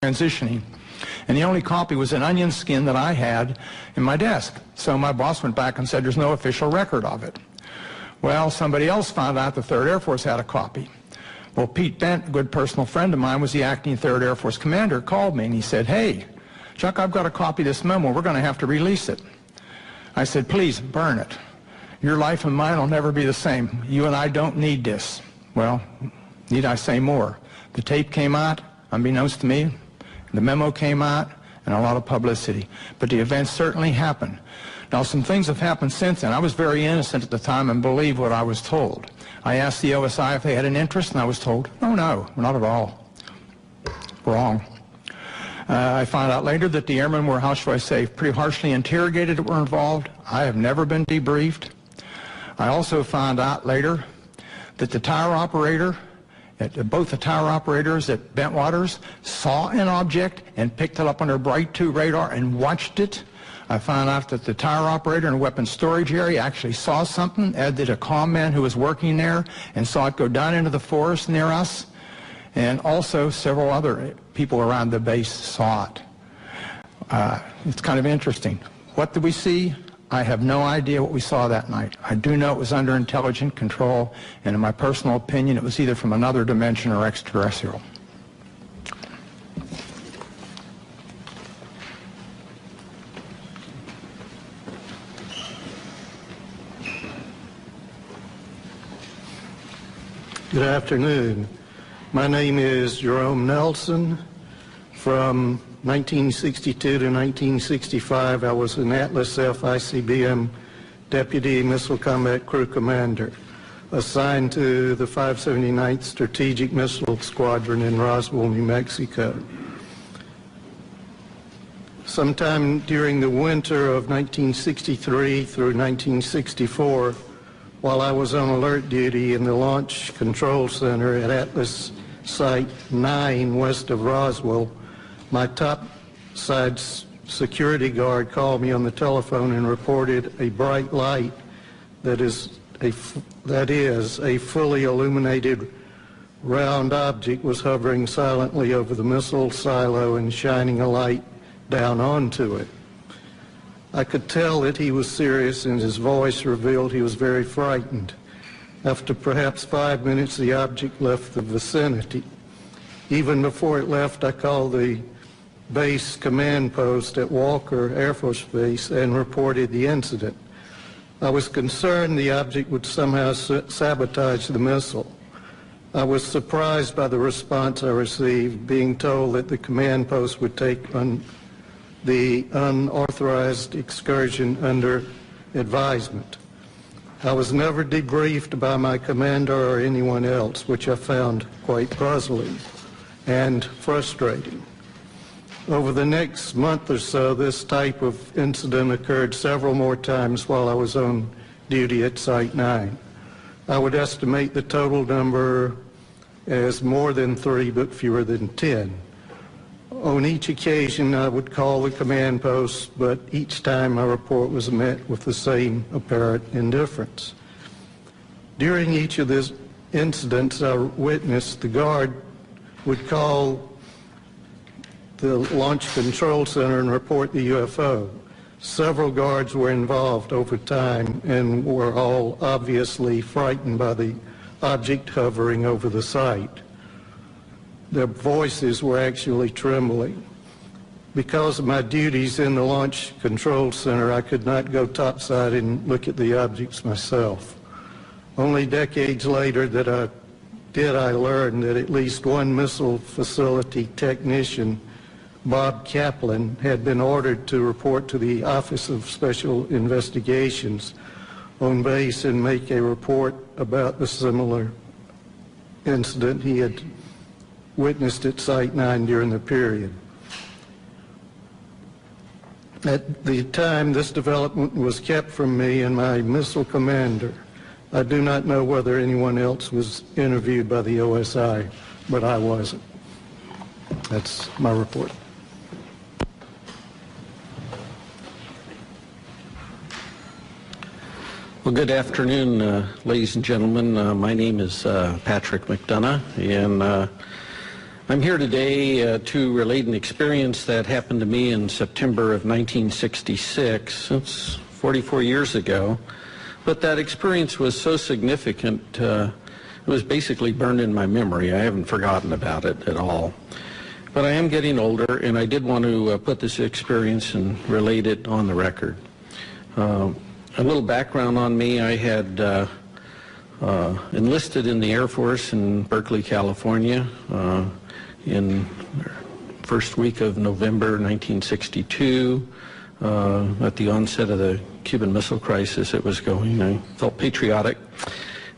transitioning. And the only copy was an onion skin that I had in my desk. So my boss went back and said there's no official record of it. Well, somebody else found out the 3rd Air Force had a copy. Well, Pete Bent, a good personal friend of mine, was the acting 3rd Air Force commander, called me and he said, "Hey, Chuck, I've got a copy of this memo. We're going to have to release it." I said, "Please, burn it. Your life and mine will never be the same. You and I don't need this." Well, need I say more? The tape came out, unbeknownst to me. The memo came out, and a lot of publicity. But the event certainly happened. Now, some things have happened since then. I was very innocent at the time and believed what I was told. I asked the OSI if they had an interest, and I was told, "Oh, no, not at all." Wrong. I found out later that the airmen were, how shall I say, pretty harshly interrogated that were involved. I have never been debriefed. I also found out later that the tower operator, both the tower operators at Bentwaters saw an object and picked it up on their Bright 2 radar and watched it. I found out that the tower operator in the weapons storage area actually saw something, as did a comm man who was working there, and saw it go down into the forest near us. And also several other people around the base saw it. It's kind of interesting. What did we see? I have no idea what we saw that night. I do know it was under intelligent control, and in my personal opinion, it was either from another dimension or extraterrestrial. Good afternoon. My name is Jerome Nelson. From 1962 to 1965, I was an Atlas F ICBM Deputy Missile Combat Crew Commander, assigned to the 579th Strategic Missile Squadron in Roswell, New Mexico. Sometime during the winter of 1963 through 1964, while I was on alert duty in the Launch Control Center at Atlas Site 9 west of Roswell, my topside security guard called me on the telephone and reported a bright light that is a fully illuminated round object was hovering silently over the missile silo and shining a light down onto it. I could tell that he was serious, and his voice revealed he was very frightened. After perhaps 5 minutes, the object left the vicinity. Even before it left, I called the base command post at Walker Air Force Base and reported the incident. I was concerned the object would somehow sabotage the missile. I was surprised by the response I received, being told that the command post would take on the unauthorized excursion under advisement. I was never debriefed by my commander or anyone else, which I found quite puzzling and frustrating. Over the next month or so, this type of incident occurred several more times while I was on duty at Site 9. I would estimate the total number as more than 3, but fewer than 10. On each occasion, I would call the command post, but each time my report was met with the same apparent indifference. During each of these incidents I witnessed, the guard would call the Launch Control Center and report the UFO. Several guards were involved over time and were all obviously frightened by the object hovering over the site. Their voices were actually trembling. Because of my duties in the Launch Control Center, I could not go topside and look at the objects myself. Only decades later I learned that at least one missile facility technician, Bob Kaplan, had been ordered to report to the Office of Special Investigations on base and make a report about the similar incident he had witnessed at Site 9 during the period. At the time, this development was kept from me and my missile commander. I do not know whether anyone else was interviewed by the OSI, but I wasn't. That's my report. Well, good afternoon, ladies and gentlemen. My name is Patrick McDonough, and I'm here today to relate an experience that happened to me in September of 1966. It's 44 years ago. But that experience was so significant, it was basically burned in my memory. I haven't forgotten about it at all. But I am getting older, and I did want to put this experience and relate it on the record. A little background on me: I had enlisted in the Air Force in Berkeley, California, in first week of November 1962. At the onset of the Cuban Missile Crisis, it was going. I felt patriotic.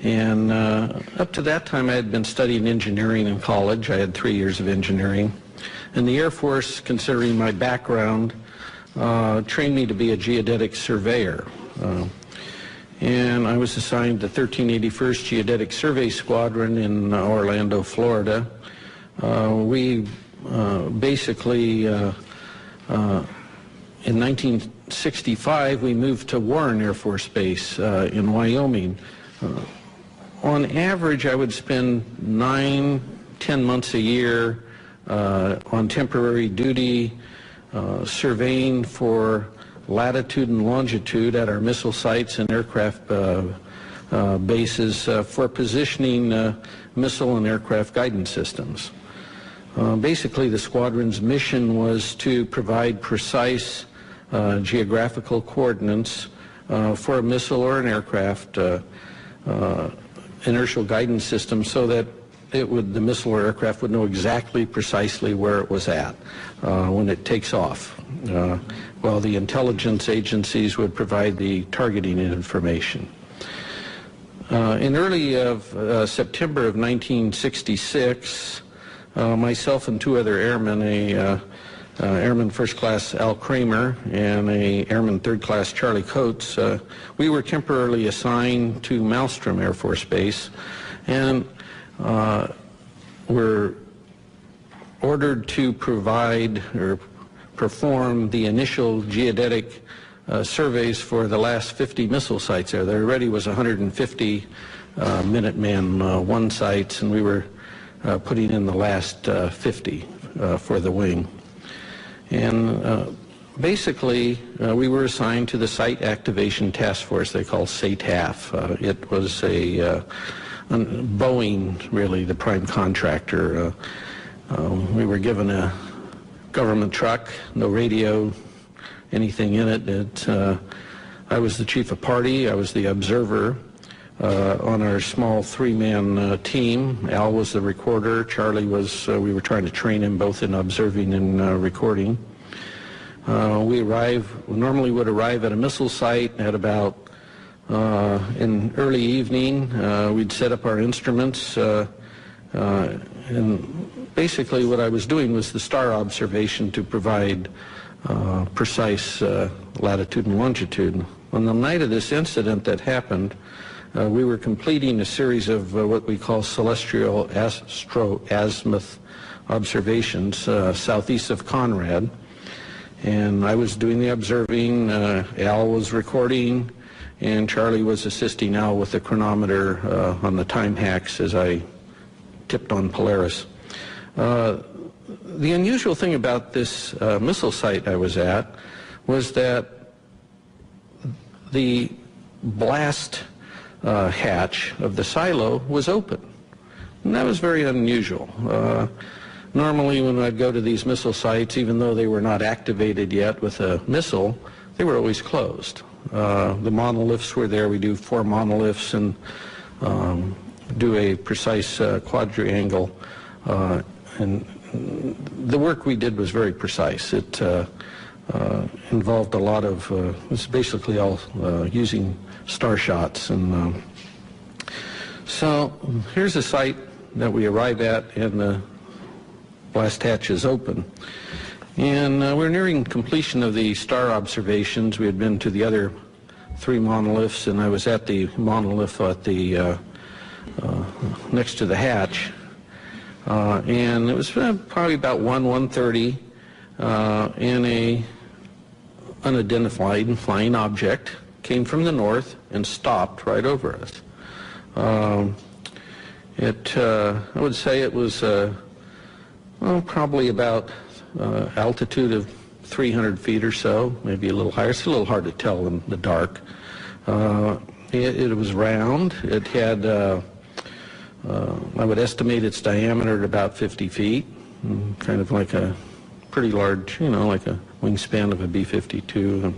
And up to that time, I had been studying engineering in college. I had 3 years of engineering. And the Air Force, considering my background, trained me to be a geodetic surveyor. And I was assigned the 1381st Geodetic Survey Squadron in Orlando, Florida. We basically, in 1965, we moved to Warren Air Force Base in Wyoming. On average, I would spend 9-10 months a year on temporary duty, surveying for latitude and longitude at our missile sites and aircraft bases for positioning missile and aircraft guidance systems. Basically, the squadron's mission was to provide precise geographical coordinates for a missile or an aircraft inertial guidance system, so that the missile or aircraft would know exactly precisely where it was at when it takes off, while the intelligence agencies would provide the targeting information. In early September of 1966, myself and 2 other airmen, Airman First Class Al Kramer and Airman Third Class Charlie Coates, we were temporarily assigned to Malmstrom Air Force Base, and were ordered to provide or perform the initial geodetic surveys for the last 50 missile sites there. There already was 150 Minuteman I sites, and we were putting in the last 50 for the wing. And basically, we were assigned to the Site Activation Task Force they call SATAF. It was Boeing, really, the prime contractor. We were given a government truck, no radio, anything in it. I was the chief of party. I was the observer on our small 3-man team. Al was the recorder. Charlie was, we were trying to train him both in observing and recording. We normally would arrive at a missile site at about in early evening. We'd set up our instruments, and basically what I was doing was the star observation to provide precise latitude and longitude. On the night of this incident that happened, we were completing a series of what we call celestial astro-azimuth observations southeast of Conrad. And I was doing the observing, Al was recording, and Charlie was assisting Al with the chronometer on the time hacks as I tipped on Polaris. The unusual thing about this missile site I was at was that the blast hatch of the silo was open, and that was very unusual. Normally when I'd go to these missile sites, even though they were not activated yet with a missile, they were always closed. The monoliths were there. We do 4 monoliths and do a precise quadrangle, and the work we did was very precise. It involved a lot of, it was basically all using star shots. And so here's a site that we arrive at, and the blast hatch is open. And we're nearing completion of the star observations. We had been to the other 3 monoliths, and I was at the monolith at the next to the hatch. And it was probably about 1:30, and a unidentified flying object came from the north and stopped right over us. I would say it was Well, probably about altitude of 300 feet or so, maybe a little higher. It's a little hard to tell in the dark. It was round. It had, I would estimate its diameter at about 50 feet, kind of like a pretty large, like a wingspan of a B-52.